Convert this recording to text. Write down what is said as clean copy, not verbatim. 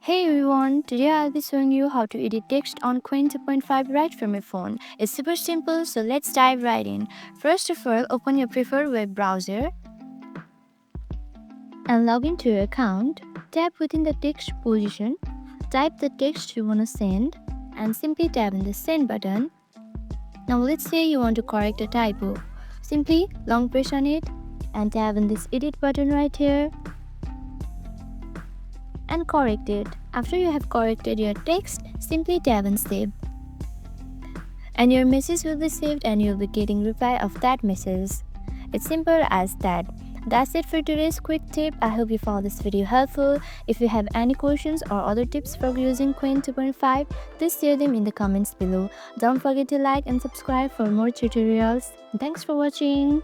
Hey everyone, today I'll be showing you how to edit text on QWEN 2.5 right from your phone. It's super simple, so let's dive right in. First of all, open your preferred web browser and log into your account. Tap within the text position, type the text you want to send and simply tap on the send button. Now let's say you want to correct a typo. Simply long press on it and tap on this edit button right here and correct it. After you have corrected your text, simply tap on save. And your message will be saved and you'll be getting reply of that message. It's simple as that. That's it for today's quick tip. I hope you found this video helpful. If you have any questions or other tips for using QWEN 2.5, please share them in the comments below. Don't forget to like and subscribe for more tutorials. Thanks for watching.